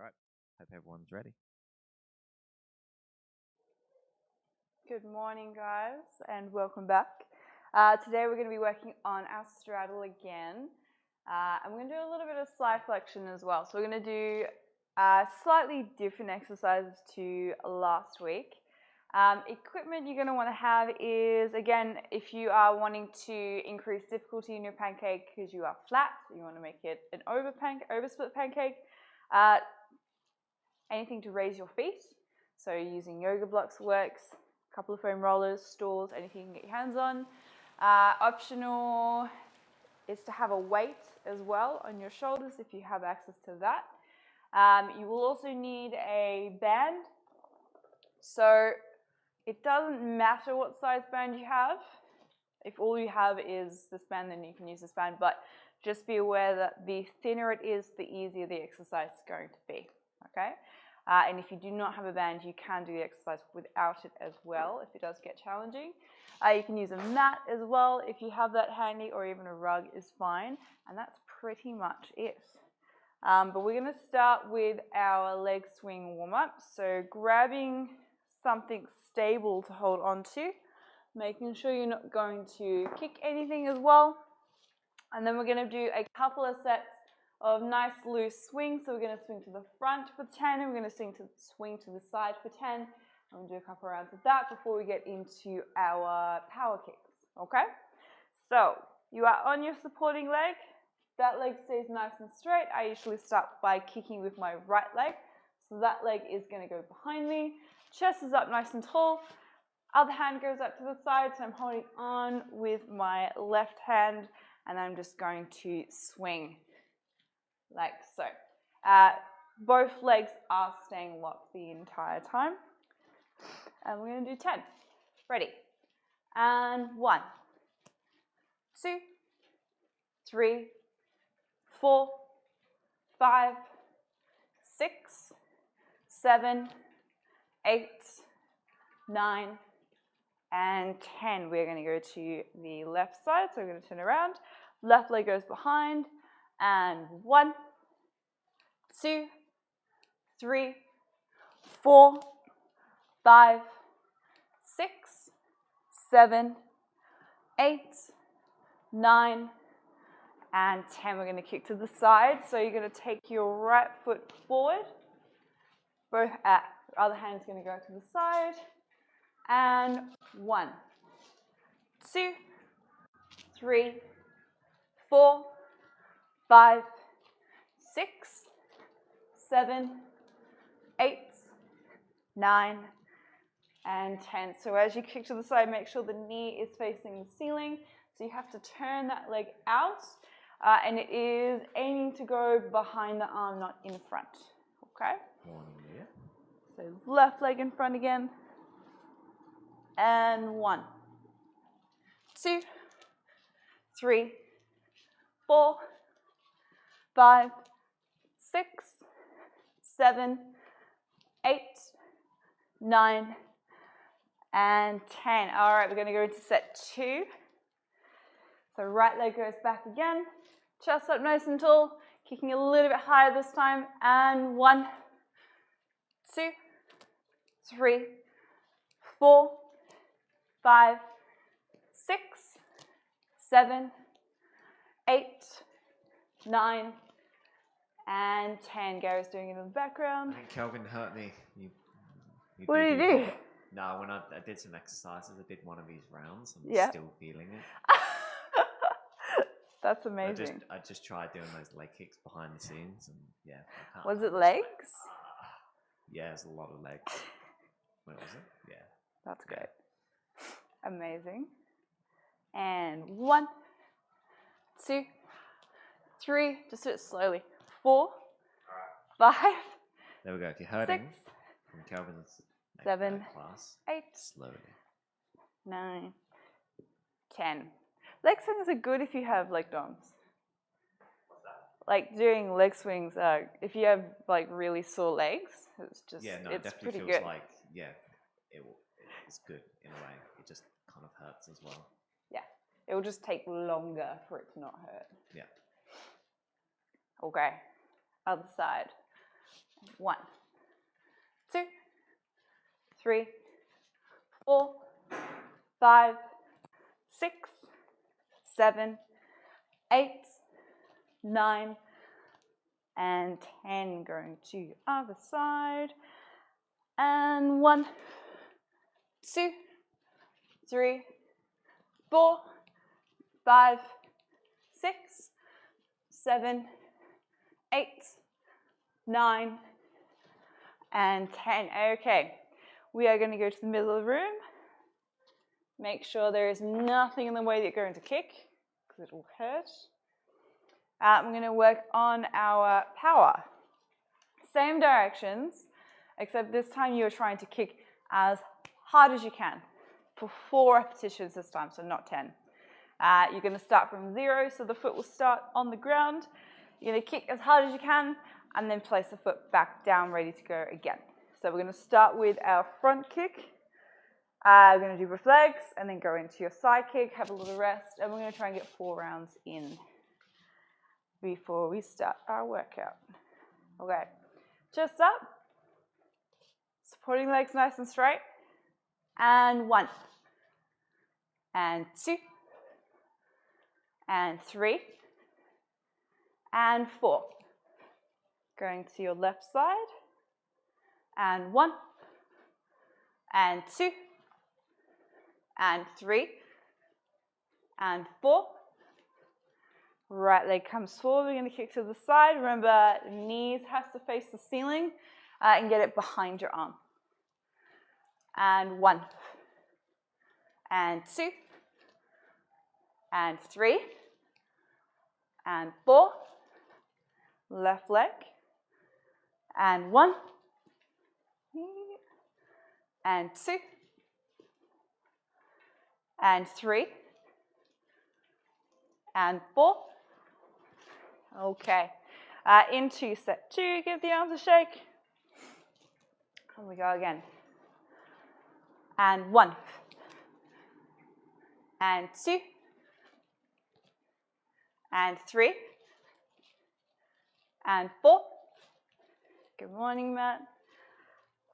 All right. Hope everyone's ready. Good morning, guys, and welcome back. Today we're going to be working on our straddle again. And we're going to do a little bit of side flexion as well. So we're going to do slightly different exercises to last week. Equipment you're going to want to have is, again, if you are wanting to increase difficulty in your pancake because you are flat, you want to make it an oversplit pancake, anything to raise your feet. So using yoga blocks works, a couple of foam rollers, stools, anything you can get your hands on. Optional is to have a weight as well on your shoulders if you have access to that. You will also need a band. So it doesn't matter what size band you have. If all you have is this band, then you can use this band. But just be aware that the thinner it is, the easier the exercise is going to be. Okay? And if you do not have a band, you can do the exercise without it as well if it does get challenging. You can use a mat as well if you have that handy, or even a rug is fine. And that's pretty much it. But we're going to start with our leg swing warm-up. So grabbing something stable to hold on to, making sure you're not going to kick anything as well. And then we're going to do a couple of sets of nice loose swings. So we're going to swing to the front for 10, and we're going to swing to the side for 10. And we'll do a couple of rounds of that before we get into our power kicks, okay? So you are on your supporting leg. That leg stays nice and straight. I usually start by kicking with my right leg. So that leg is going to go behind me. Chest is up nice and tall. Other hand goes up to the side, so I'm holding on with my left hand, and I'm just going to swing like so. Both legs are staying locked the entire time. And we're going to do 10. Ready? And 1, 2, 3, 4, 5, 6, 7, 8, 9, and 10. We're going to go to the left side, so we're going to turn around. Left leg goes behind, and 1, 2, 3, 4, 5, 6, 7, 8, 9, and 10. We're going to kick to the side. So you're going to take your right foot forward. Other hand's going to go to the side. And 1, 2, 3, 4, 5, 6, 7, 8, 9, and 10. So as you kick to the side, make sure the knee is facing the ceiling. So you have to turn that leg out, and it is aiming to go behind the arm, not in front. Okay? So left leg in front again. And 1, 2, 3, 4, 5, 6, 7, 8, 9, and 10. All right, we're going to go into set 2. So right leg goes back again. Chest up nice and tall. Kicking a little bit higher this time. And 1, 2, 3, 4, 5, 6, 7, 8, 9, and 10. Gary's doing it in the background. I think Kelvin hurt me. What did you do? No, when I did some exercises, I did one of these rounds. I'm still feeling it. That's amazing. I just tried doing those leg kicks behind the scenes, and yeah. Was it legs? Yeah, it's a lot of legs. Wait, was it? Yeah. That's great. Amazing. And 1, 2, 3. Just do it slowly. 4, 5. There we go. If you're hurting 6, from Kelvin's 7, class, 8, slowly. 9, 10. Leg swings are good if you have leg DOMs. What's that? Like doing leg swings, if you have like really sore legs, it's just it it's definitely pretty feels good. like it's good in a way. It just kind of hurts as well. Yeah, it will just take longer for it to not hurt. Yeah. Okay, other side. 1, 2, 3, 4, 5, 6, 7, 8, 9, and 10. Going to the other side. And 1, 2, 3, 4, 5, 6, 7, 8, 9, and 10. Okay, we are going to go to the middle of the room. Make sure there is nothing in the way that you're going to kick, because it will hurt. We're going to work on our power. Same directions, except this time you're trying to kick as hard as you can for 4 repetitions this time, so not 10. You're going to start from 0, so the foot will start on the ground. You're going to kick as hard as you can, and then place the foot back down, ready to go again. So we're going to start with our front kick. We're going to do reflex, and then go into your side kick, have a little rest, and we're going to try and get 4 rounds in before we start our workout. Okay, chest up, supporting legs nice and straight, and 1, and 2, and 3, and 4. Going to your left side, and 1, and 2, and 3, and 4. Right leg comes forward. We're going to kick to the side. Remember, the knees has to face the ceiling and get it behind your arm. And 1, and 2, and 3, and 4. Left leg. And 1, and 2, and 3, and 4. Okay, into set 2, give the arms a shake. And we go again. And 1, and 2, and 3, and 4. Good morning, Matt.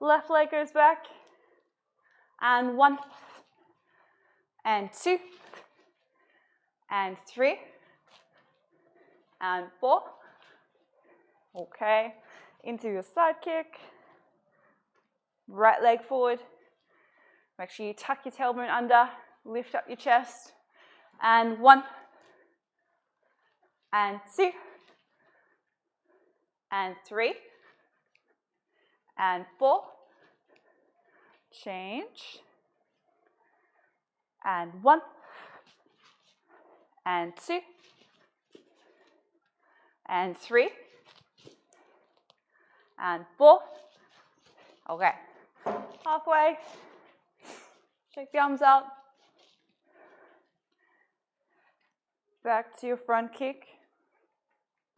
Left leg goes back. And 1, and 2, and 3, and 4. Okay, into your side kick. Right leg forward. Make sure you tuck your tailbone under, lift up your chest. And 1, and 2, and 3, and 4. Change. And 1, and 2, and 3, and 4. Okay, halfway. Shake the arms out. Back to your front kick.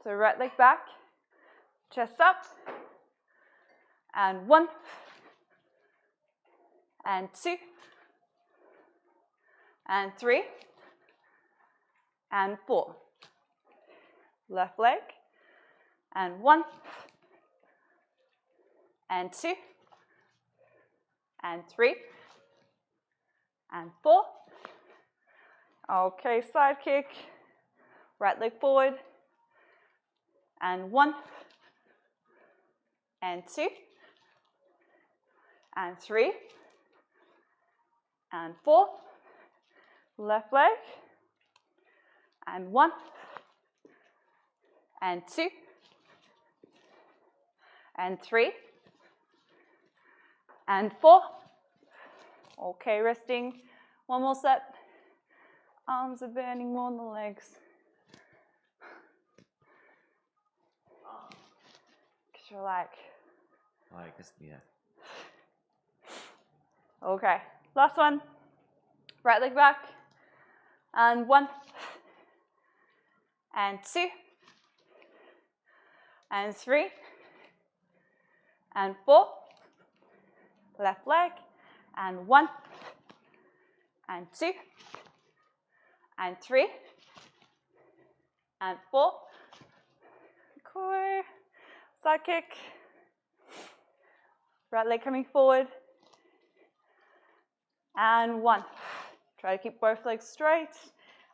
So right leg back, chest up, and 1, and 2, and 3, and 4. Left leg, and 1, and 2, and 3, and 4. Okay, side kick, right leg forward, and 1, and 2, and 3, and 4. Left leg, and 1, and 2, and 3, and 4. Okay, resting. One more set. Arms are burning more than the legs. Because you're like... I guess, yeah. Okay, last one. Right leg back. And 1, and 2, and 3, and 4. Left leg, and 1, and 2, and 3, and 4. Core, side kick, Right leg coming forward. And 1. Try to keep both legs straight.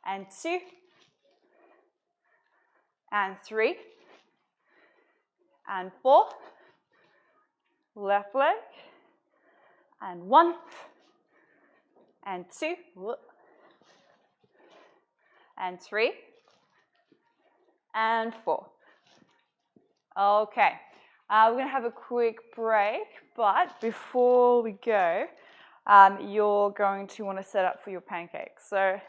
And 2. And 3. And 4. Left leg. And 1. And 2. And 3. And 4. Okay. We're going to have a quick break, but before we go, you're going to want to set up for your pancake. So,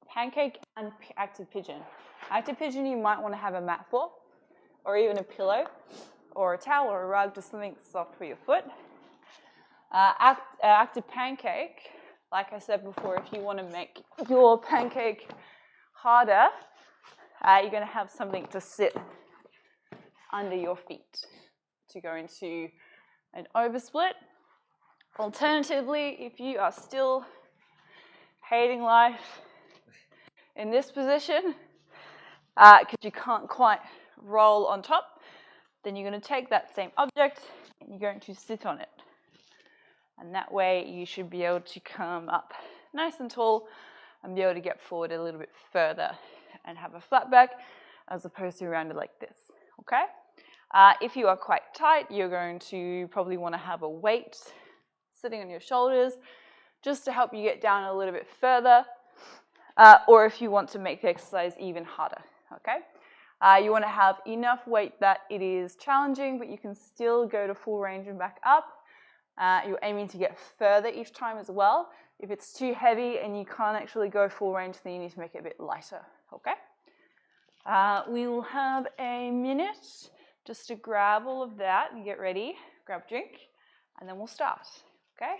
pancake and active pigeon. Active pigeon you might want to have a mat for, or even a pillow, or a towel or a rug, just something soft for your foot. Active pancake, like I said before, if you want to make your pancake harder, you're going to have something to sit under your feet to go into an oversplit. Alternatively, if you are still hating life in this position, because you can't quite roll on top, then you're going to take that same object and you're going to sit on it. And that way you should be able to come up nice and tall and be able to get forward a little bit further and have a flat back as opposed to rounded like this, okay? If you are quite tight, you're going to probably want to have a weight sitting on your shoulders just to help you get down a little bit further, or if you want to make the exercise even harder, okay? You want to have enough weight that it is challenging, but you can still go to full range and back up. You're aiming to get further each time as well. If it's too heavy and you can't actually go full range, then you need to make it a bit lighter, okay? We will have a minute just to grab all of that and get ready, grab a drink, and then we'll start, okay?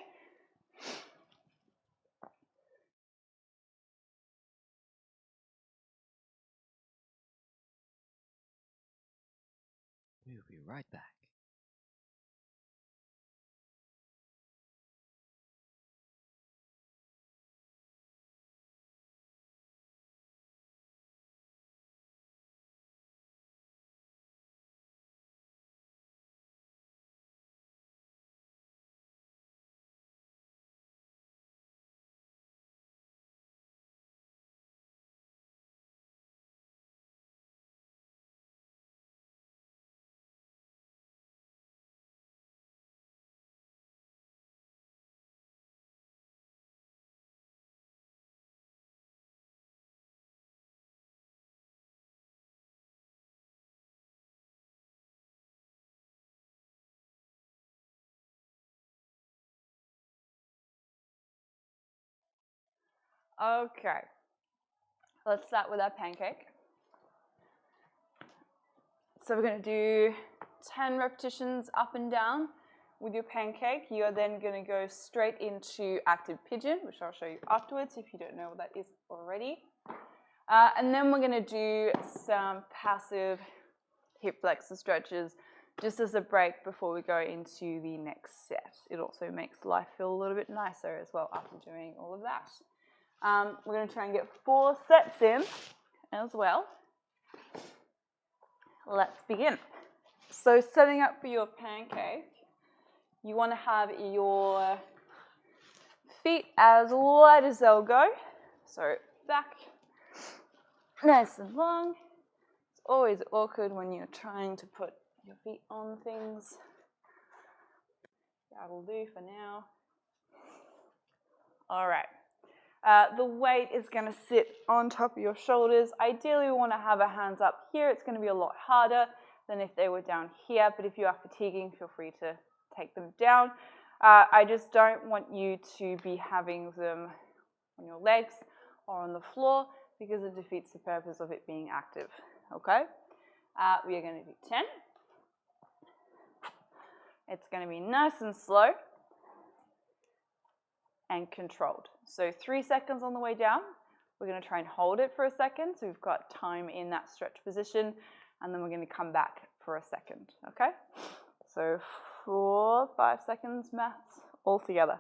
We'll be right back. Okay, let's start with our pancake. So we're going to do 10 repetitions up and down with your pancake. You're then going to go straight into active pigeon, which I'll show you afterwards if you don't know what that is already. And then we're going to do some passive hip flexor stretches just as a break before we go into the next set. It also makes life feel a little bit nicer as well after doing all of that. We're going to try and get 4 sets in as well. Let's begin. So setting up for your pancake, you want to have your feet as wide as they'll go. So back, nice and long. It's always awkward when you're trying to put your feet on things. That'll do for now. All right. The weight is going to sit on top of your shoulders. Ideally, we want to have our hands up here. It's going to be a lot harder than if they were down here, but if you are fatiguing, feel free to take them down. I just don't want you to be having them on your legs or on the floor because it defeats the purpose of it being active, okay? We are going to do 10. It's going to be nice and slow and controlled. So 3 seconds on the way down. We're going to try and hold it for a second. So we've got time in that stretch position. And then we're going to come back for a second, okay? So 4, 5 seconds maths all together.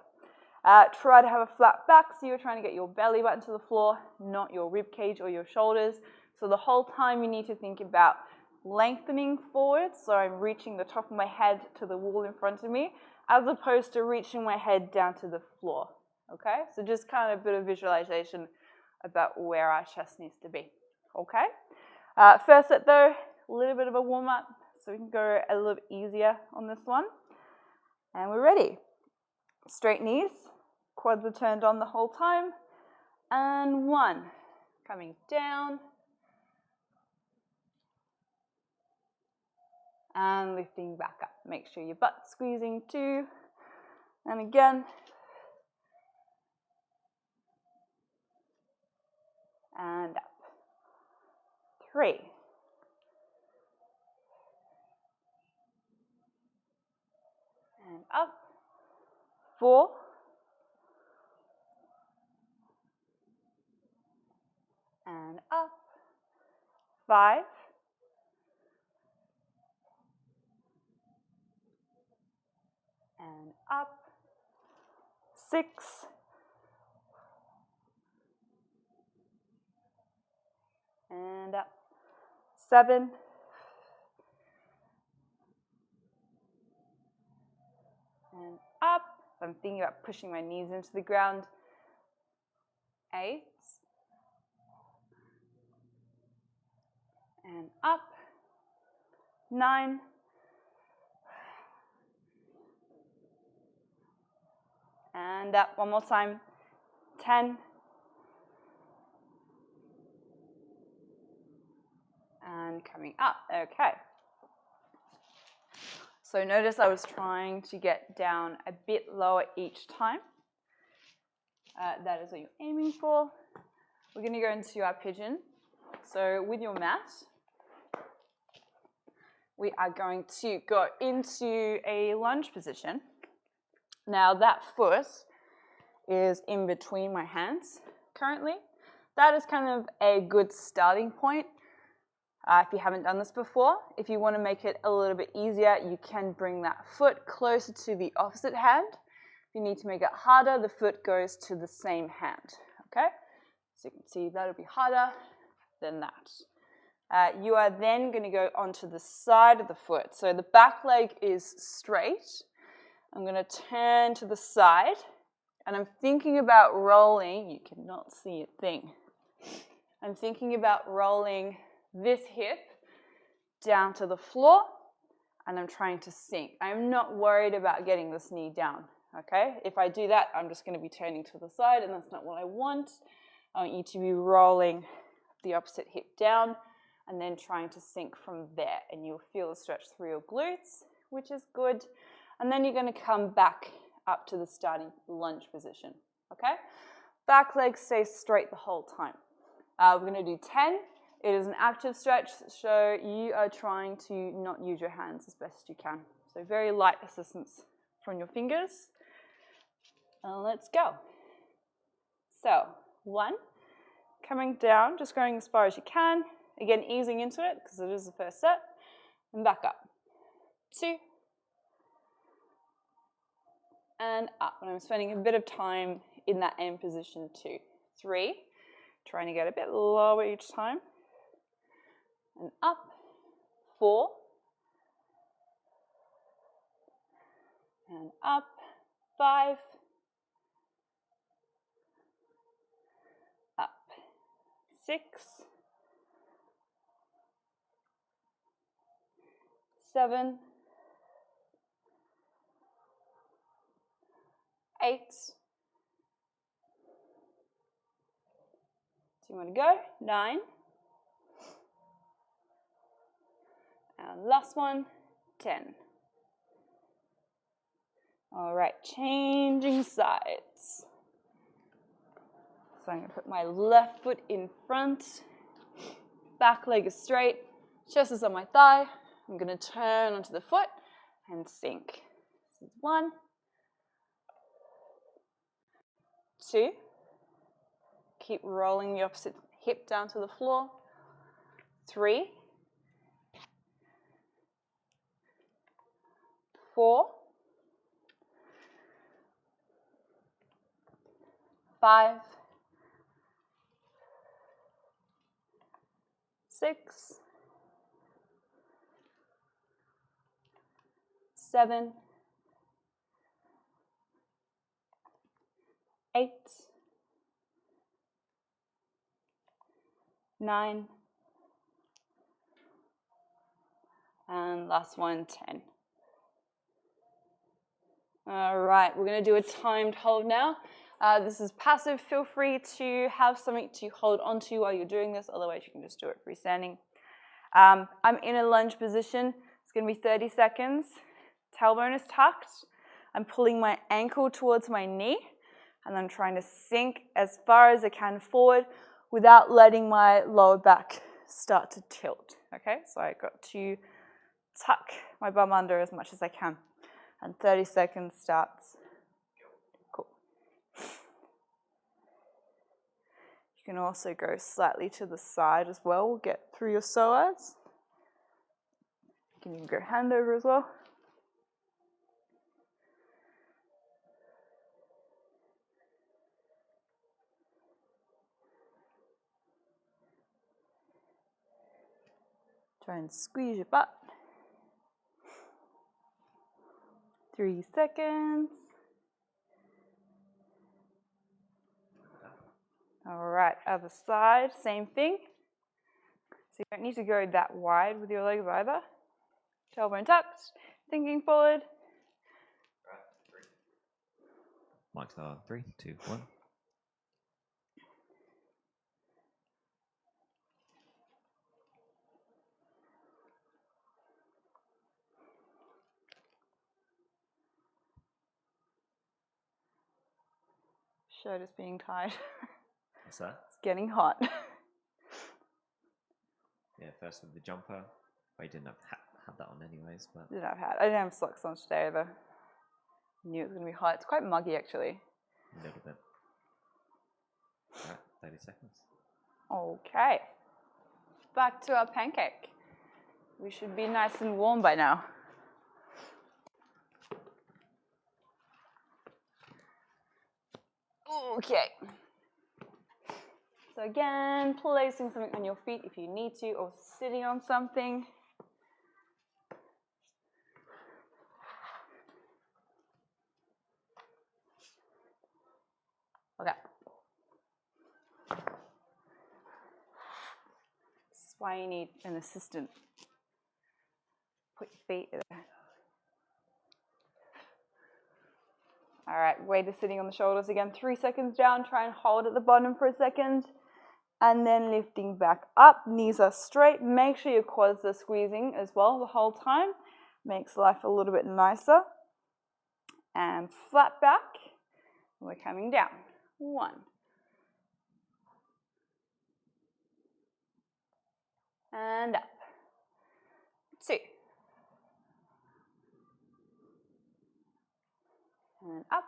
Try to have a flat back, so you're trying to get your belly button to the floor, not your rib cage or your shoulders. So the whole time you need to think about lengthening forward, so I'm reaching the top of my head to the wall in front of me, as opposed to reaching my head down to the floor, okay? So just kind of a bit of visualization about where our chest needs to be, okay? First set though, a little bit of a warm-up, so we can go a little bit easier on this one. And we're ready. Straight knees, quads are turned on the whole time, and 1, coming down, and lifting back up. Make sure your butt's squeezing 2, and again, and up, 3, and up, 4, and up, 5, and up, 6, and up, 7, and up. I'm thinking about pushing my knees into the ground. 8, and up, 9, and up. One more time, 10, and coming up. Okay. So notice I was trying to get down a bit lower each time. That is what you're aiming for. We're going to go into our pigeon. So with your mat, we are going to go into a lunge position. Now that foot is in between my hands currently. That is kind of a good starting point. If you haven't done this before, if you want to make it a little bit easier, you can bring that foot closer to the opposite hand. If you need to make it harder, the foot goes to the same hand, okay? So you can see that'll be harder than that. You are then going to go onto the side of the foot. So the back leg is straight. I'm going to turn to the side, and I'm thinking about rolling. You cannot see a thing. I'm thinking about rolling this hip down to the floor, and I'm trying to sink. I'm not worried about getting this knee down, okay? If I do that, I'm just going to be turning to the side, and that's not what I want. I want you to be rolling the opposite hip down and then trying to sink from there, and you'll feel a stretch through your glutes, which is good. And then you're going to come back up to the starting lunge position, okay? Back leg stays straight the whole time. We're going to do 10. It is an active stretch, so you are trying to not use your hands as best you can. So very light assistance from your fingers. And let's go. So 1, coming down, just going as far as you can. Again, easing into it because it is the first set. And back up. 2. And up. And I'm spending a bit of time in that end position too. 3. Trying to get a bit lower each time. And up, 4, and up, 5, up, 6, 7, 8. Do you want to go? 9. And last one, 10. All right, changing sides. So I'm going to put my left foot in front. Back leg is straight. Chest is on my thigh. I'm going to turn onto the foot and sink. This is 1, 2. Keep rolling the opposite hip down to the floor. 3, 4, 5, 6, 7, 8, 9, and last one, 10. All right, we're going to do a timed hold now. This is passive. Feel free to have something to hold onto while you're doing this. Otherwise, you can just do it freestanding. I'm in a lunge position. It's going to be 30 seconds. Tailbone is tucked. I'm pulling my ankle towards my knee, and I'm trying to sink as far as I can forward without letting my lower back start to tilt. Okay, so I got to tuck my bum under as much as I can. And 30 seconds starts. Cool. You can also go slightly to the side as well. Get through your psoas. You can even go hand over as well. Try and squeeze your butt. 3 seconds. All right, other side, same thing. So you don't need to go that wide with your legs either. Tailbone tucked, thinking forward. Mike's 3, 2, 1. Shirt is being tied. What's that? It's getting hot. Yeah, first with the jumper. I didn't have that on anyways, but I didn't have socks on today either. Knew it was going to be hot. It's quite muggy actually. a little bit. All right, 30 seconds. Okay. Back to our pancake. We should be nice and warm by now. Okay. So again, placing something on your feet if you need to, or sitting on something. Okay. This is why you need an assistant. Put your feet there. All right, weight is sitting on the shoulders again. 3 seconds down, try and hold at the bottom for a second. And then lifting back up, knees are straight. Make sure your quads are squeezing as well the whole time. Makes life a little bit nicer. And flat back. We're coming down. 1. And up. 2. And up.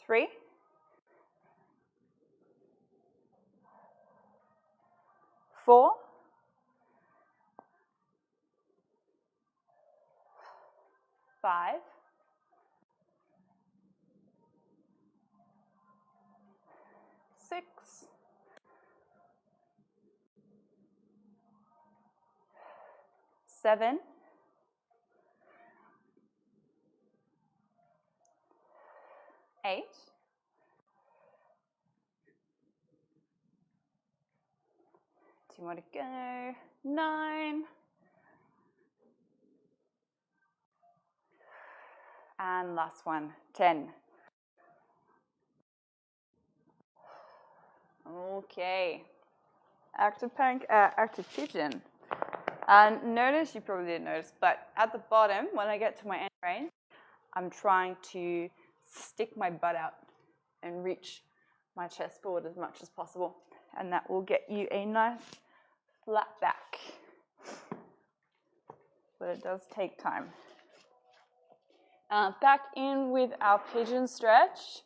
3. 4. 5. 6. 7. 8. 2 more to go. 9. And last one, 10. Okay. Active pigeon. And notice, you probably didn't notice, but at the bottom, when I get to my end range, I'm trying to stick my butt out and reach my chest forward as much as possible. And that will get you a nice flat back. But it does take time. Back in with our pigeon stretch.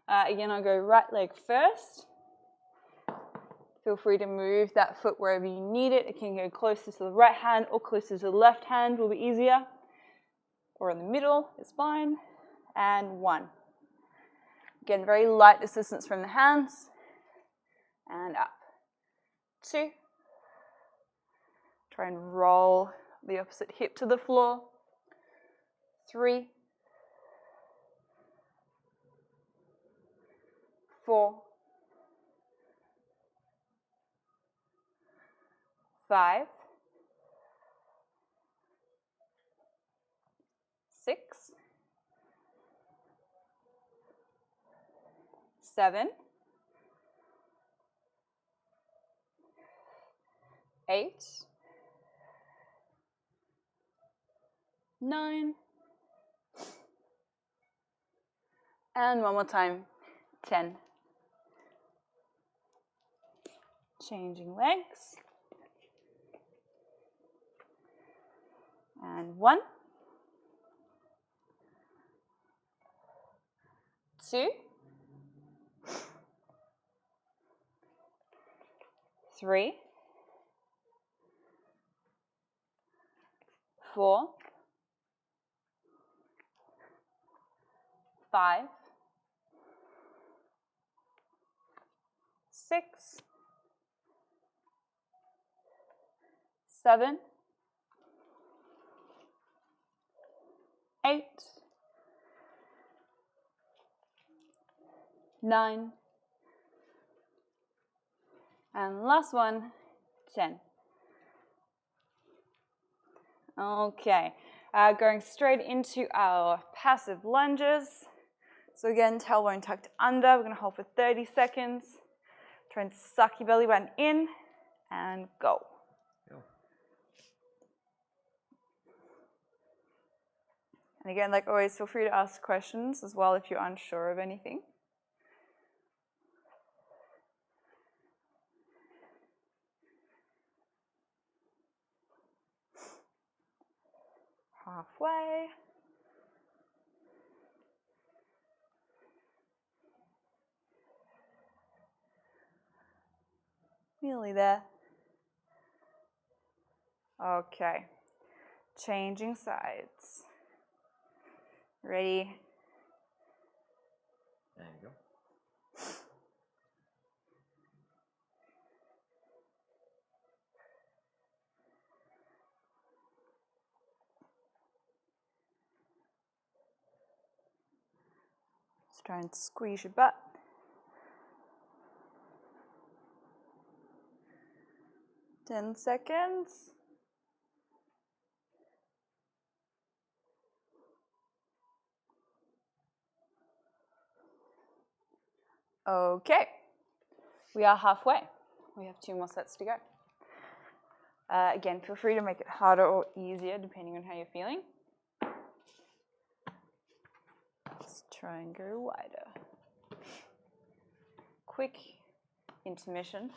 Again, I'll go right leg first. Feel free to move that foot wherever you need it. It can go closer to the right hand or closer to the left hand will be easier. Or in the middle is fine. And 1. Again, very light assistance from the hands. And up. 2. Try and roll the opposite hip to the floor. 3, 4, 5, 6, 7, 8, 9, and one more time, 10. Changing legs. And 1, 2, 3, 4, 5, 6, 7, 8, 9, and last one, 10. Okay, going straight into our passive lunges. So again, tailbone tucked under. We're going to hold for 30 seconds. Try and suck your belly button in and go. And again, like always, feel free to ask questions as well if you're unsure of anything. Halfway. Nearly there. Okay. Changing sides. Ready? There you go. Let's try and squeeze your butt. Ten seconds. Okay, we are halfway. We have 2 more sets to go. Again, feel free to make it harder or easier depending on how you're feeling. Let's try and go wider. Quick intermission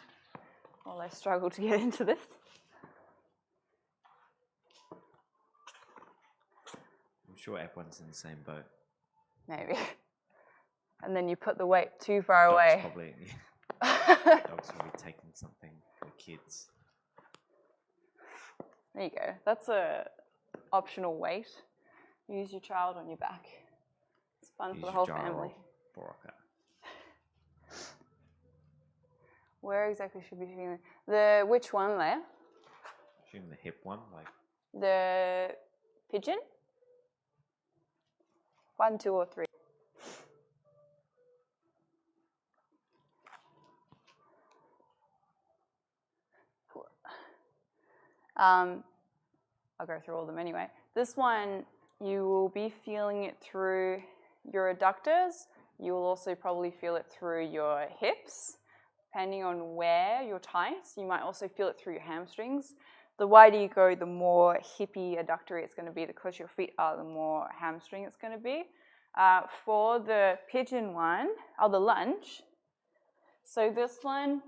while I struggle to get into this. I'm sure everyone's in the same boat. Maybe. And then you put the weight too far Dog's away. Probably, Dog's probably taking something for kids. There you go. That's a optional weight. Use your child on your back. It's fun for the whole family. Where exactly should we be feeling? Which one there? Assume the hip one, like the pigeon. 1, 2, or 3. I'll go through all of them anyway. This one, you will be feeling it through your adductors. You will also probably feel it through your hips. Depending on where you're tight, you might also feel it through your hamstrings. The wider you go, the more hippie adductory it's going to be. The closer your feet are, the more hamstring it's going to be. For the pigeon one, or the lunge, so this one,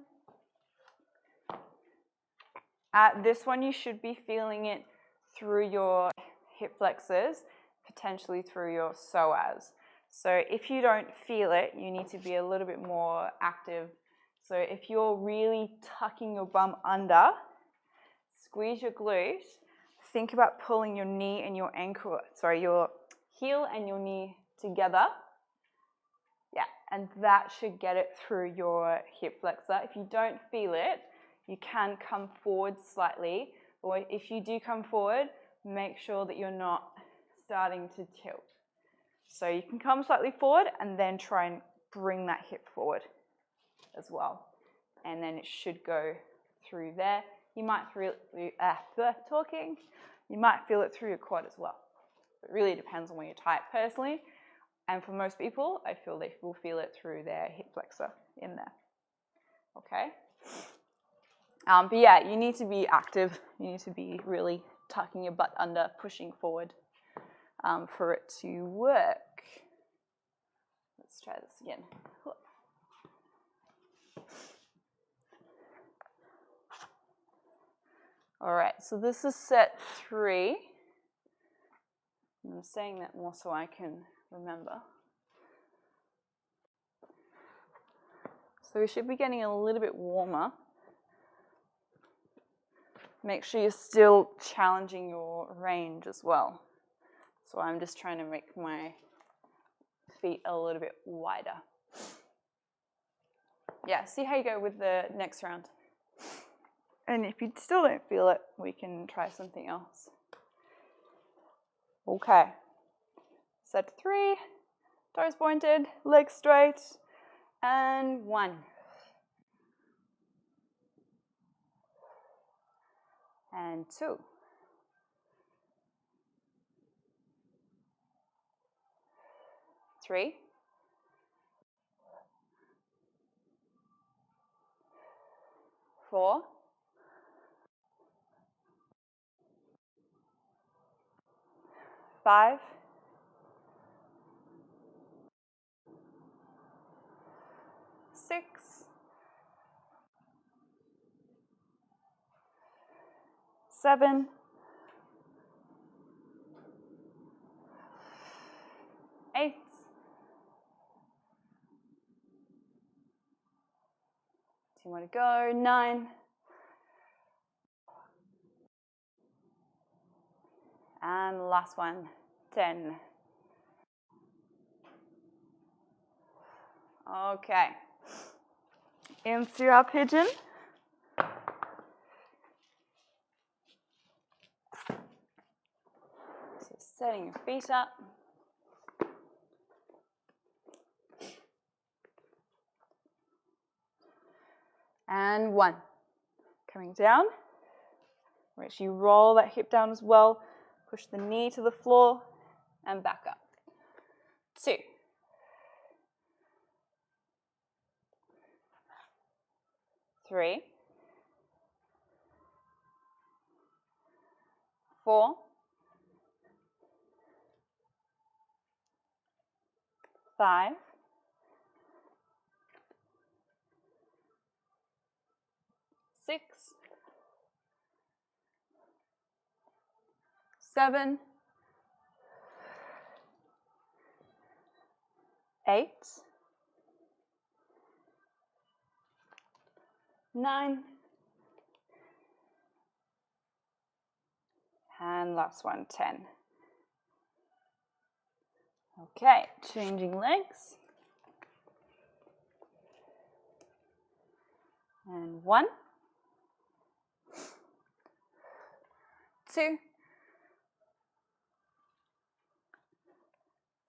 at this one you should be feeling it through your hip flexors, potentially through your psoas. So if you don't feel it, you need to be a little bit more active. So if you're really tucking your bum under, squeeze your glute, think about pulling your knee and your ankle, your heel and your knee together. Yeah, and that should get it through your hip flexor. If you don't feel it, you can come forward slightly, or if you do come forward, make sure that you're not starting to tilt. So you can come slightly forward and then try and bring that hip forward as well. And then it should go through there. You might feel it talking. You might feel it through your quad as well. It really depends on where you're tight. Personally, and for most people, I feel they will feel it through their hip flexor in there. Okay? But yeah, you need to be active. You need to be really tucking your butt under, pushing forward for it to work. Let's try this again. All right, so this is set 3. I'm saying that more so I can remember. So we should be getting a little bit warmer. Make sure you're still challenging your range as well. So I'm just trying to make my feet a little bit wider. Yeah, see how you go with the next round. And if you still don't feel it, we can try something else. Okay. Set 3, toes pointed, legs straight, and 1. And 2. 3. 4. 5. 6. 7. 8. 2 more to go. 9. And the last one, 10. Okay. Into our pigeon. So setting your feet up. And 1. Coming down. Right, you roll that hip down as well. Push the knee to the floor and back up. 2. 3. 4. 5. 6. 7. 8. 9. And last one, 10. Okay, changing legs. And 1. 2.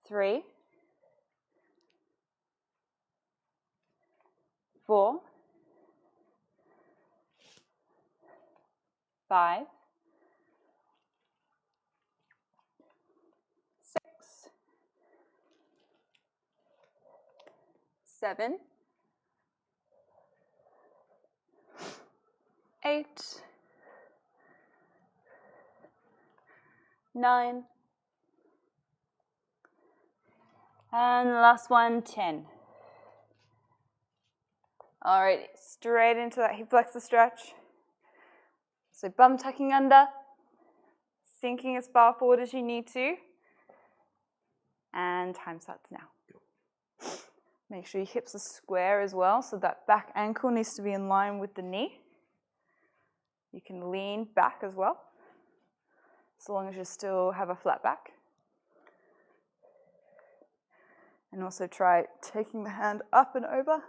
3. 4. 5. 6. 7. 8. 9. And the last one, 10. All right, straight into that hip flexor stretch. So bum tucking under, sinking as far forward as you need to. And time starts now. Make sure your hips are square as well, so that back ankle needs to be in line with the knee. You can lean back as well, so long as you still have a flat back. And also try taking the hand up and over.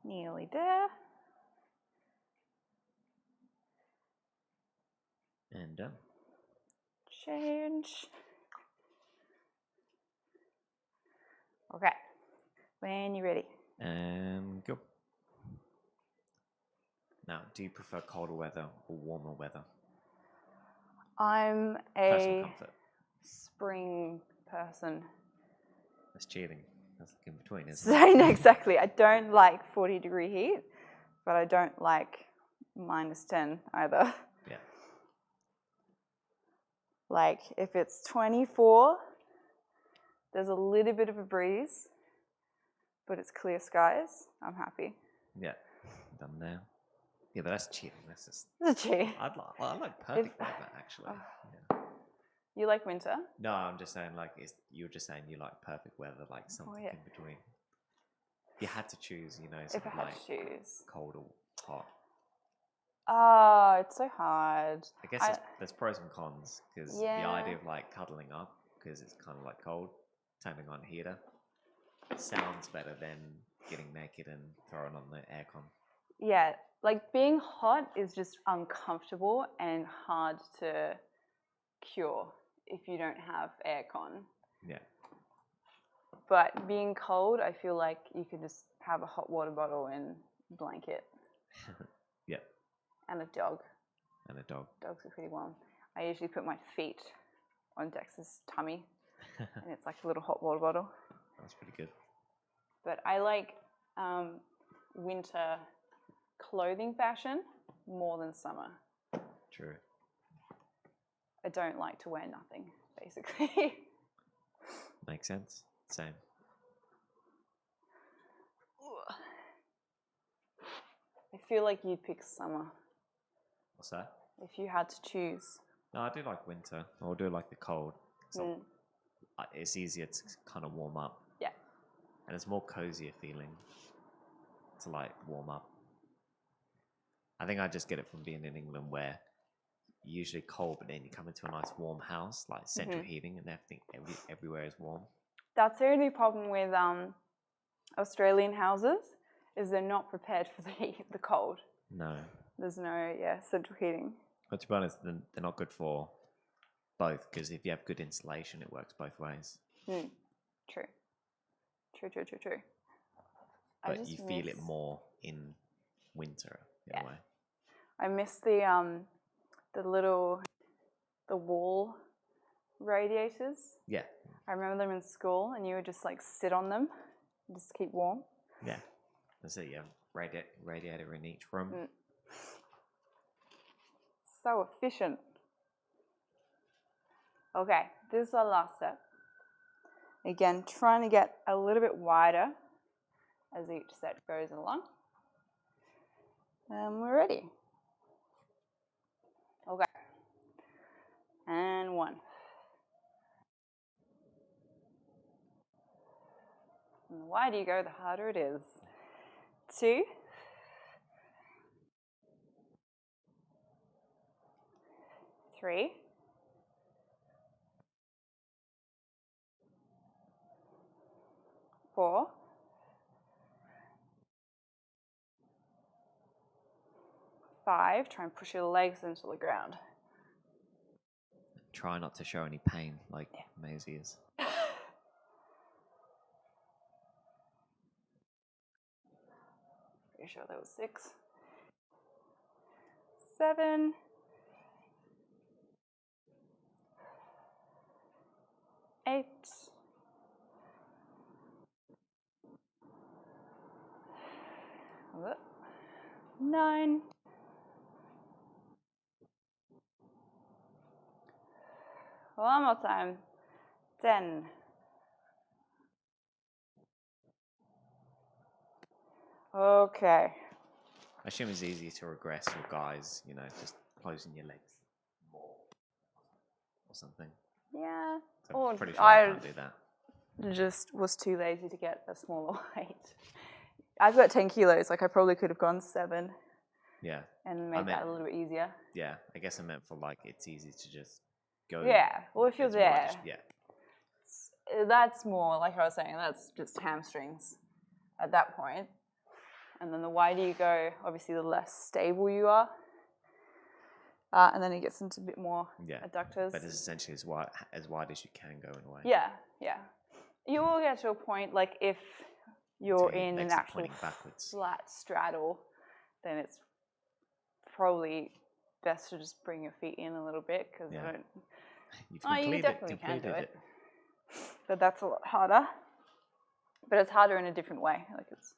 Nearly there. And done. Change. Okay. When you're ready. Go. Now, do you prefer colder weather or warmer weather? I'm Personal a comfort. spring person. That's cheating. That's like in between, isn't it? Saying exactly. I don't like 40-degree heat, but I don't like -10 either. Yeah. Like if it's 24, there's a little bit of a breeze, but it's clear skies, I'm happy. Yeah. Done now. Yeah, but that's cheating. That's just. It's a cheat. I like perfect weather actually. Yeah. You like winter? No, I'm just saying like you're just saying you like perfect weather, like something in between. If you had to choose, you know, If I something had like to choose. cold or hot. Oh, it's so hard. I guess there's pros and cons because the Yeah. idea of like cuddling up because it's kind of like cold, turning on heater sounds better than getting naked and throwing on the aircon. Yeah, like being hot is just uncomfortable and hard to cure if you don't have aircon. Yeah. But being cold, I feel like you could just have a hot water bottle and blanket. Yeah. And a dog. And a dog. Dogs are pretty warm. I usually put my feet on Dex's tummy, and it's like a little hot water bottle. That's pretty good. But I like winter clothing fashion more than summer. True. I don't like to wear nothing, basically. Makes sense. Same. I feel like you'd pick summer. What's that? If you had to choose. No, I do like winter. I do like the cold. So it's easier to kind of warm up. Yeah. And it's more cozier feeling to like warm up. I think I just get it from being in England where you're usually cold, but then you come into a nice warm house, like central heating, and everything everywhere is warm. That's the only problem with Australian houses is they're not prepared for the cold. No. There's no central heating. But to be honest, they're not good for both because if you have good insulation, it works both ways. True. But you feel it more in winter in a way. I miss the wall radiators. Yeah. I remember them in school, and you would just like sit on them, and just keep warm. Yeah. That's it. You have radiator in each room. So efficient. Okay, this is our last step. Again, trying to get a little bit wider as each set goes along. And we're ready. Okay. And 1. And the wider you go, the harder it is. 2. 3. 4. 5. Try and push your legs into the ground. Try not to show any pain like Maisie is. Pretty sure that was 6. 7. 8. 9. 1 more time. 10. Okay. I assume it's easier to regress for guys, you know, just closing your legs more or something. Yeah. So I'm pretty sure I can't do that. Just was too lazy to get a smaller weight. I've got 10 kilos. Like I probably could have gone 7. Yeah. And made that a little bit easier. Yeah. I guess I meant for like it's easy to just go. Yeah. Well, if you're there. That's more, like I was saying, that's just hamstrings at that point. And then the wider you go, obviously the less stable you are. And then it gets into a bit more Yeah. adductors. But it's essentially as wide as you can go in a way. Yeah, yeah. You will get to a point, like if you're in an actual flat straddle, then it's probably best to just bring your feet in a little bit because I don't. You definitely can do it, but that's a lot harder. But it's harder in a different way. Like it's.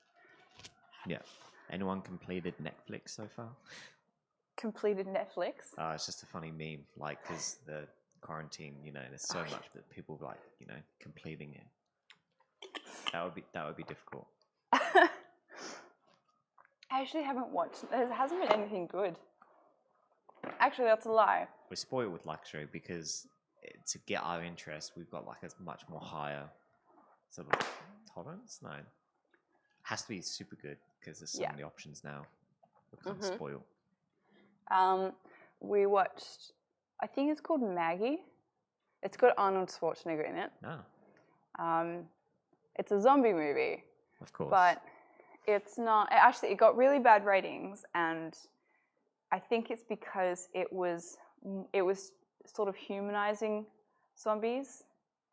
Yeah. Anyone completed Netflix so far? Completed Netflix? It's just a funny meme, like because the quarantine, there's so much that people like, completing it. That would be difficult. I actually haven't watched. There hasn't been anything good. Actually, that's a lie. We're spoiled with luxury because to get our interest, we've got like a much more higher sort of tolerance. No, it has to be super good because there's so many options now. We're kind of spoiled. We watched. I think it's called Maggie. It's got Arnold Schwarzenegger in it. It's a zombie movie. Of course. But it's not. Actually, it got really bad ratings, and I think it's because it was sort of humanizing zombies.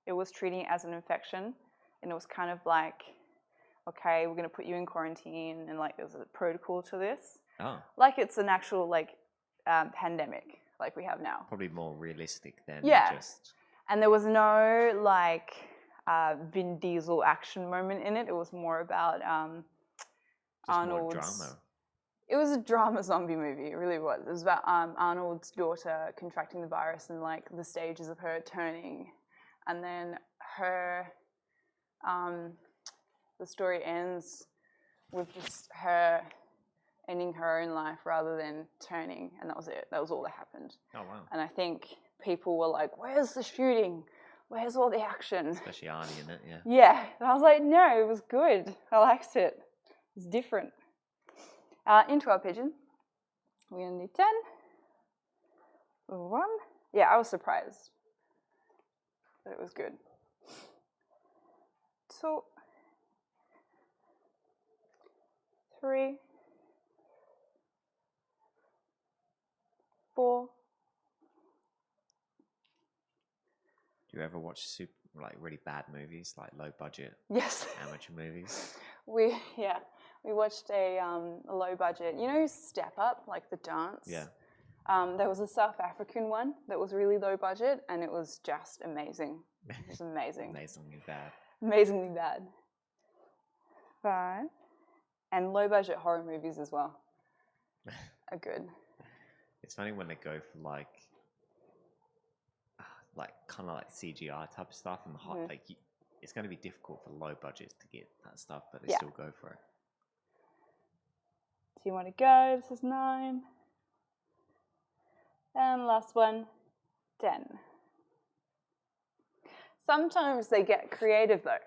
It was treating it as an infection, and it was kind of like, okay, we're going to put you in quarantine, and like there's a protocol to this. Like it's an actual like pandemic like we have now. Probably more realistic than just. And there was no like Vin Diesel action moment in it. It was more about Arnold's. More drama. It was a drama zombie movie. It really was. It was about Arnold's daughter contracting the virus and like the stages of her turning, and then her. The story ends with just her ending her own life rather than turning, and that was it. That was all that happened. Oh wow! And I think people were like, "Where's the shooting? Where's all the action?" Especially Arnie in it, yeah. Yeah, and I was like, "No, it was good. I liked it. It's different." Into our pigeon. We're gonna do 10. 1. Yeah, I was surprised, but it was good. 2. 3. 4. Do you ever watch really bad movies, like low budget? Yes. Amateur movies? We watched a low budget. Step Up, like the dance. Yeah. There was a South African one that was really low budget, and it was just amazing. It was amazing. Amazingly bad. Amazingly bad. 5. And low budget horror movies as well are good. It's funny when they go for like kind of like CGI type of stuff and it's going to be difficult for low budgets to get that stuff, but they still go for it. Do you want to go? This is 9. And last one, 10. Sometimes they get creative though.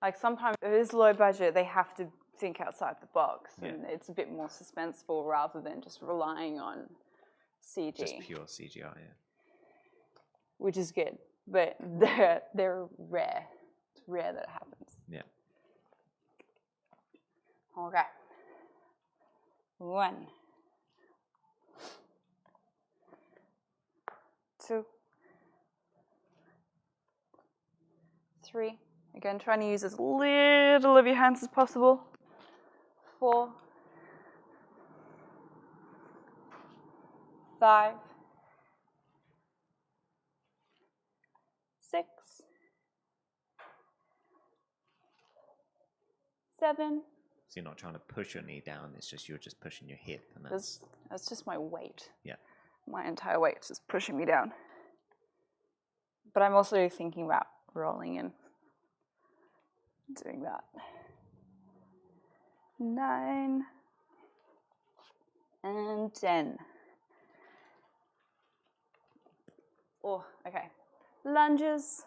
Like sometimes if it is low budget, they have to think outside the box, and it's a bit more suspenseful rather than just relying on CG. Just pure CGI, yeah. Which is good, but they're rare. It's rare that it happens. Yeah. Okay. 1. 2. 3. Again, trying to use as little of your hands as possible. 4. 5. 6. 7. So you're not trying to push your knee down, you're just pushing your hip, and that's just my weight. Yeah. My entire weight is just pushing me down. But I'm also thinking about rolling in. Doing that. 9 and 10. Oh, okay. Lunges.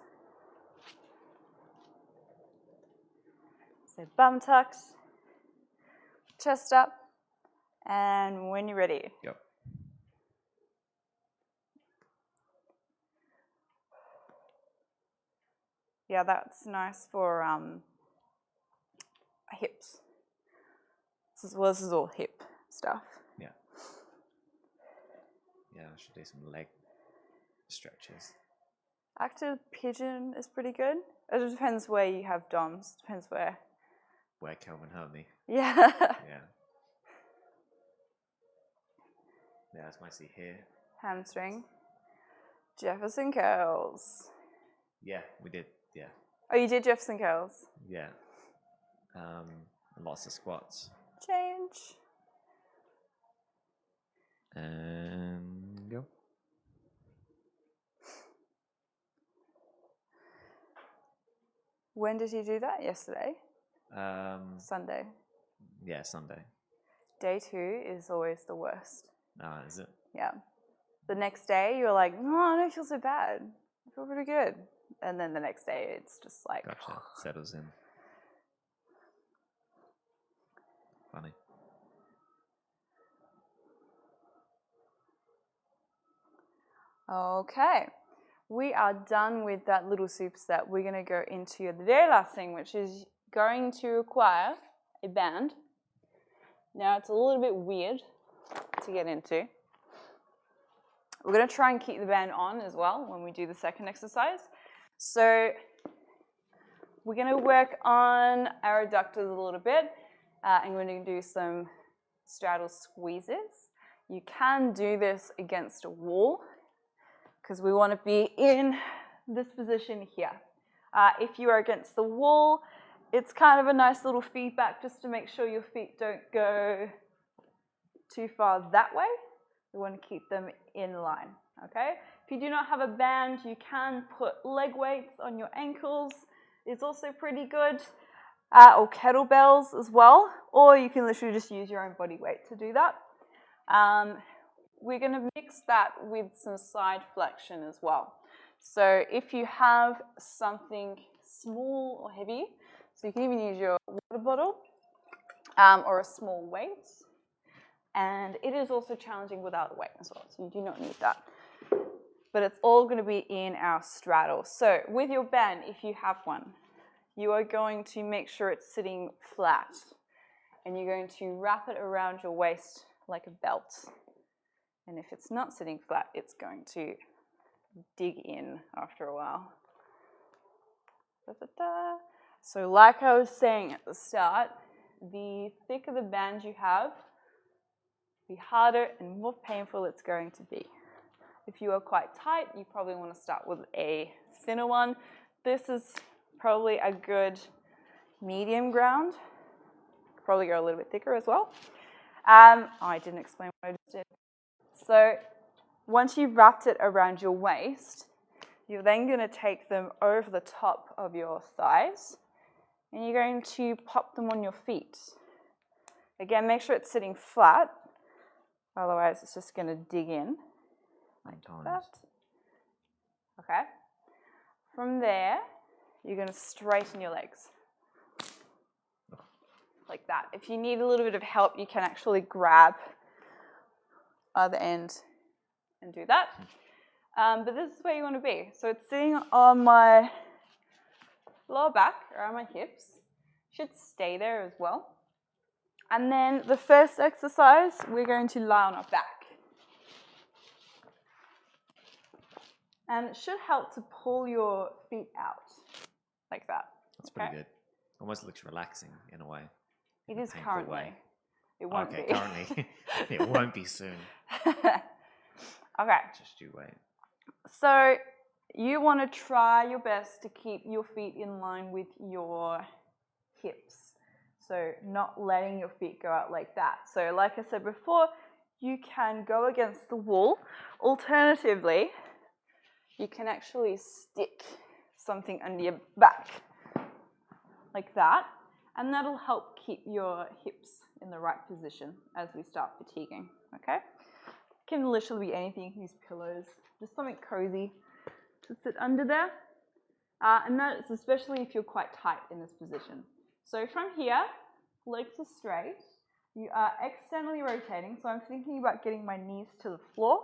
So bum tucks, chest up, and when you're ready. Yep. Yeah, that's nice for hips. This is all hip stuff. Yeah. Yeah, I should do some leg stretches. Active pigeon is pretty good. It just depends where you have DOMs. Depends where. Where Kelvin hurt me. Yeah. Yeah. Yeah, it's mostly here. Hamstring. Jefferson curls. Yeah, we did. Yeah. Oh, you did Jefferson curls? Yeah. Lots of squats. Change. And go. When did you do that? Yesterday? Sunday. Yeah, Sunday. Day 2 is always the worst. Is it? Yeah. The next day, you're like, no, I don't feel so bad. I feel pretty good. And then the next day, it's just like... Gotcha. Settles in. Funny. Okay. We are done with that little soup set. We're going to go into the very last thing, which is going to require a band. Now, it's a little bit weird to get into. We're going to try and keep the band on as well when we do the second exercise. So we're going to work on our adductors a little bit. And we're going to do some straddle squeezes. You can do this against a wall because we want to be in this position here. If you are against the wall, it's kind of a nice little feedback just to make sure your feet don't go too far that way. We want to keep them in line, okay? If you do not have a band, you can put leg weights on your ankles. It's also pretty good. Or kettlebells as well, or you can literally just use your own body weight to do that. We're going to mix that with some side flexion as well. So if you have something small or heavy, so you can even use your water bottle or a small weight. And it is also challenging without a weight as well, so you do not need that. But it's all going to be in our straddle. So with your band, if you have one, you are going to make sure it's sitting flat. And you're going to wrap it around your waist like a belt. And if it's not sitting flat, it's going to dig in after a while. Da-da-da. So like I was saying at the start, the thicker the band you have, the harder and more painful it's going to be. If you are quite tight, you probably want to start with a thinner one. This is probably a good medium ground. Probably go a little bit thicker as well. I didn't explain what I just did. So once you've wrapped it around your waist, you're then going to take them over the top of your thighs and you're going to pop them on your feet. Again, make sure it's sitting flat. Otherwise, it's just going to dig in like that. Okay. From there, you're going to straighten your legs. Like that. If you need a little bit of help, you can actually grab other end and do that. But this is where you want to be. So it's sitting on my lower back, around my hips. Should stay there as well. And then the first exercise, we're going to lie on our back. And it should help to pull your feet out, like that. That's pretty good. Almost looks relaxing in a way. It is currently. Way. It won't be. Currently. It won't be soon. Okay. Just you wait. So you want to try your best to keep your feet in line with your hips. So not letting your feet go out like that. So like I said before, you can go against the wall. Alternatively, you can actually stick something under your back like that. And that'll help keep your hips in the right position as we start fatiguing, okay? It can literally be anything. You can use pillows, just something cozy to sit under there. And that's especially if you're quite tight in this position. So from here, legs are straight. You are externally rotating. So I'm thinking about getting my knees to the floor.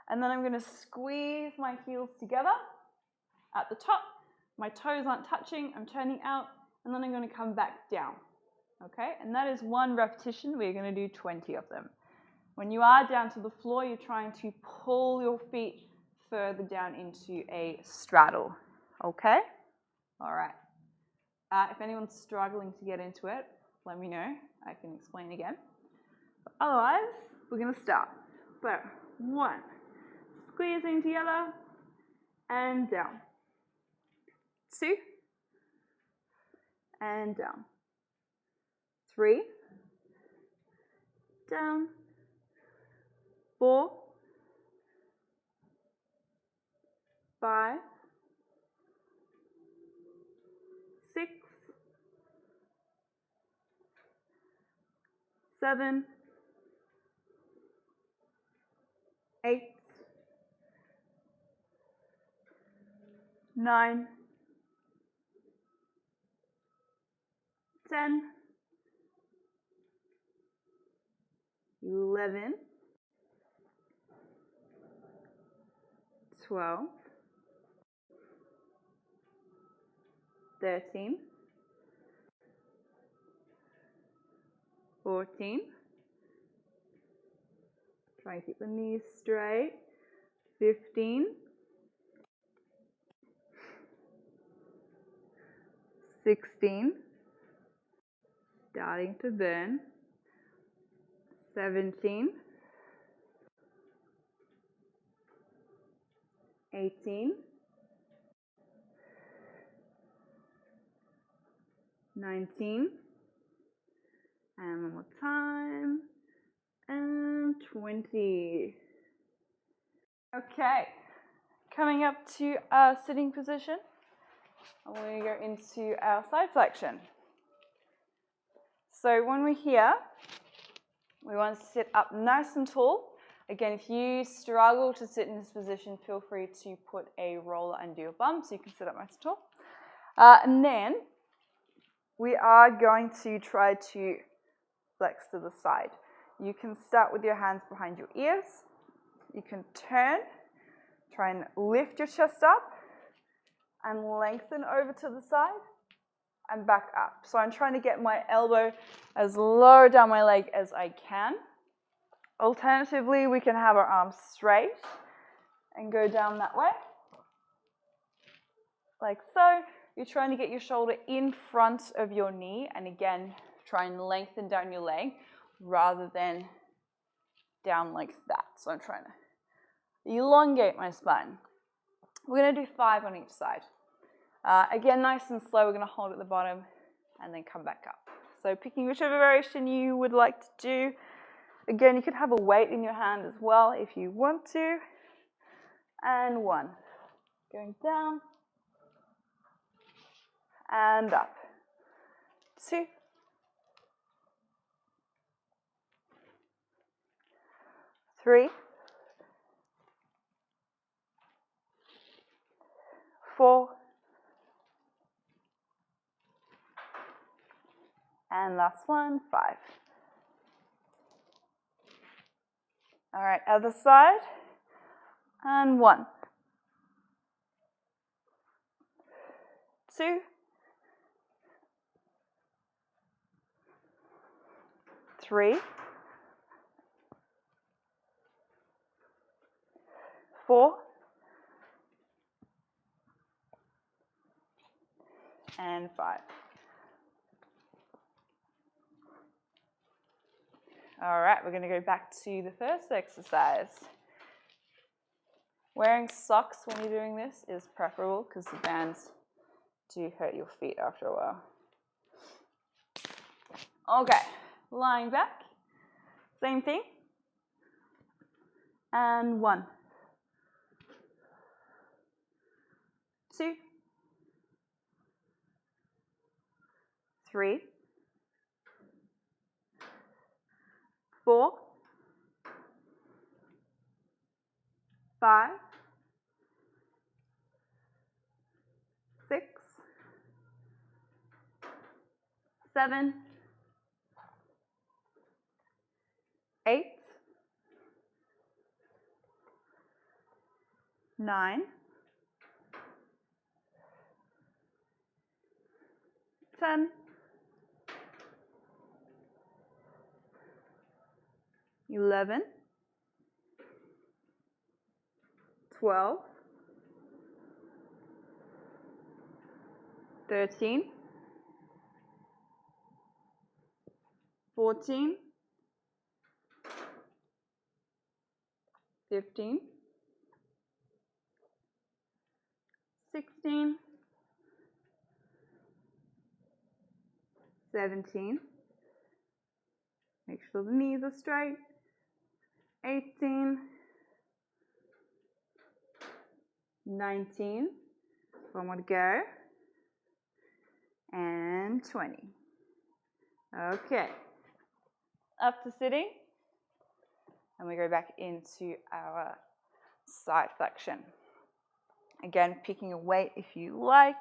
And then I'm going to squeeze my heels together at the top. My toes aren't touching. I'm turning out. And then I'm going to come back down. Okay? And that is one repetition. We're going to do 20 of them. When you are down to the floor, you're trying to pull your feet further down into a straddle, okay? All right. If anyone's struggling to get into it, let me know. I can explain again. But otherwise, we're going to start. So, 1, squeezing together and down. 2, and down. 3, down. 4, 5, 6, 7, 8, 9, 10, 11, 12, 13, 14, try and keep the knees straight, 15, 16, starting to burn, 17, 18, 19, and one more time, and 20. Okay, coming up to our sitting position, I'm going to go into our side flexion. So when we're here, we want to sit up nice and tall. Again, if you struggle to sit in this position, feel free to put a roller under your bum so you can sit up nice and tall. And then we are going to try to flex to the side. You can start with your hands behind your ears. You can turn, try and lift your chest up and lengthen over to the side and back up. So I'm trying to get my elbow as low down my leg as I can. Alternatively, we can have our arms straight and go down that way, like so. You're trying to get your shoulder in front of your knee, and again, try and lengthen down your leg rather than down like that. So I'm trying to elongate my spine. We're going to do 5 on each side. Again, nice and slow, we're going to hold at the bottom and then come back up. So picking whichever variation you would like to do. Again, you could have a weight in your hand as well if you want to. And 1. Going down. And up. 2. 3. 4. And last one, 5. All right, other side. And 1. 2. 3. 4. And 5. All right, we're going to go back to the first exercise. Wearing socks when you're doing this is preferable because the bands do hurt your feet after a while. Okay, lying back, same thing. And 1. 2. 3. 4. 5. 6. 7. 8. 9. 10. 11, 12, 13, 14, 15, 16, 17, make sure the knees are straight, 18, 19, one more to go, and 20. Okay, after sitting, and we go back into our side flexion. Again, picking a weight if you like.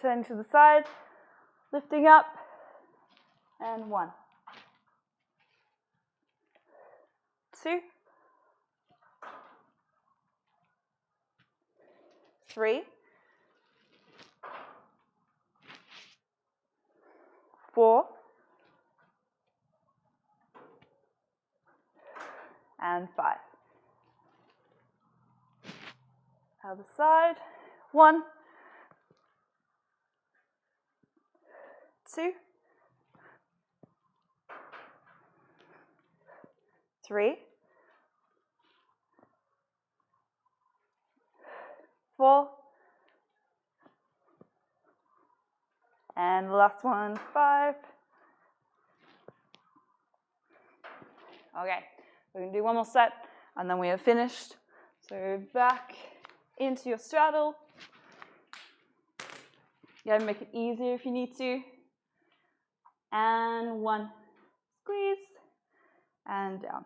Turn to the side, lifting up, and 1, 2, 3, 4, and 5. Other side, 1, 2, 3, 4, and the last one, 5. Okay, we're going to do one more set, and then we are finished. So back into your straddle. Again, make it easier if you need to. And 1, squeeze, and down.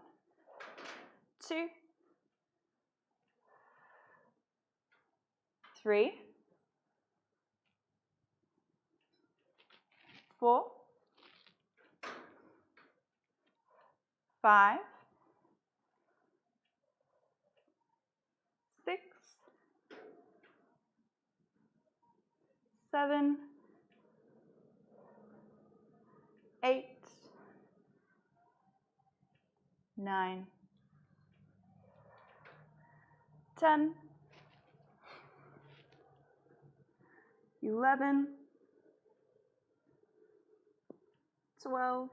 2, 3, 4, 5, 6, 7, 8, 9, 10, 11, 12,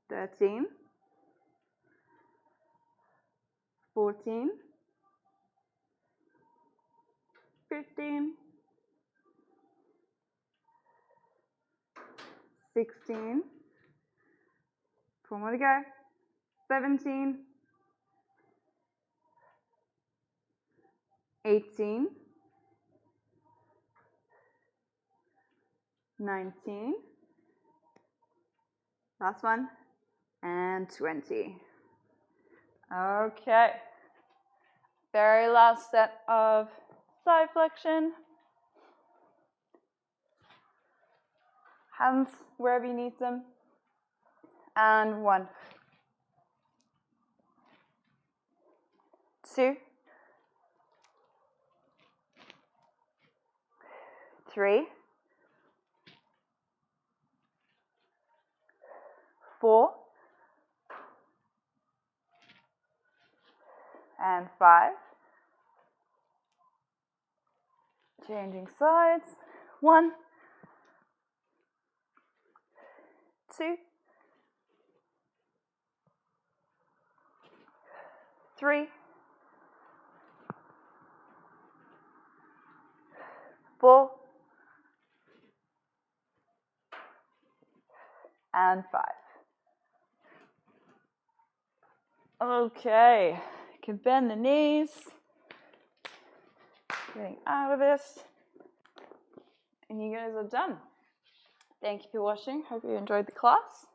13, 14, 15, 16, 4 more to go, 17, 18, 19, last one, and 20. Okay, very last set of side flexion. Hands wherever you need them. And 1, 2, 3, 4, and 5. Changing sides. 1, 2, 3, 4, and 5. Okay, you can bend the knees, getting out of it, and you guys are done. Thank you for watching. Hope you enjoyed the class.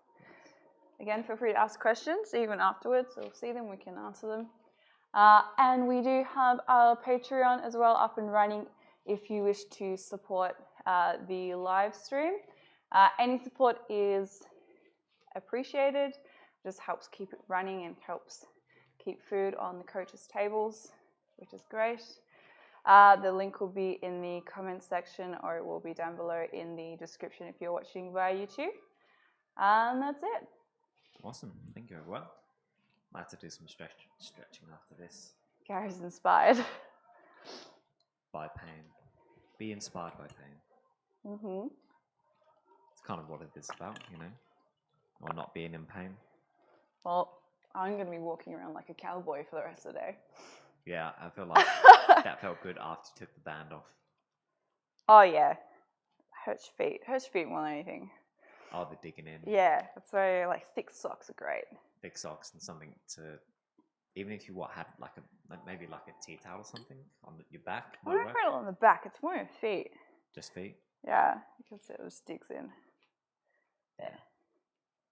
Again, feel free to ask questions even afterwards. We'll see them, we can answer them. And we do have our Patreon as well up and running if you wish to support the live stream. Any support is appreciated. It just helps keep it running and helps keep food on the coaches' tables, which is great. The link will be in the comments section, or it will be down below in the description if you're watching via YouTube. And that's it. Awesome. Thank you. Well, I have to do some stretching after this. Gary's inspired. By pain. Be inspired by pain. Mm-hmm. It's kind of what it is about, you know, or not being in pain. Well, I'm going to be walking around like a cowboy for the rest of the day. Yeah, I feel like that felt good after you took the band off. Oh, yeah. Hurts feet. Hurts feet more than anything. Oh, the digging in. Yeah, that's why like thick socks are great. Thick socks and something to, even if you had like maybe like a tea towel or something on your back. I don't put it on the back. It's more your feet. Just feet? Yeah, because it just digs in. Yeah.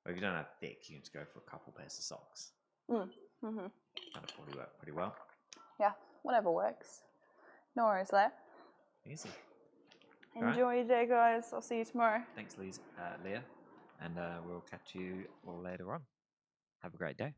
Or if you don't have thick, you can just go for a couple pairs of socks. Mm-hmm. That'll probably work pretty well. Yeah, whatever works. No worries there. Easy. Enjoy your day, guys. I'll see you tomorrow. Thanks, Leah. And we'll catch you all later on. Have a great day.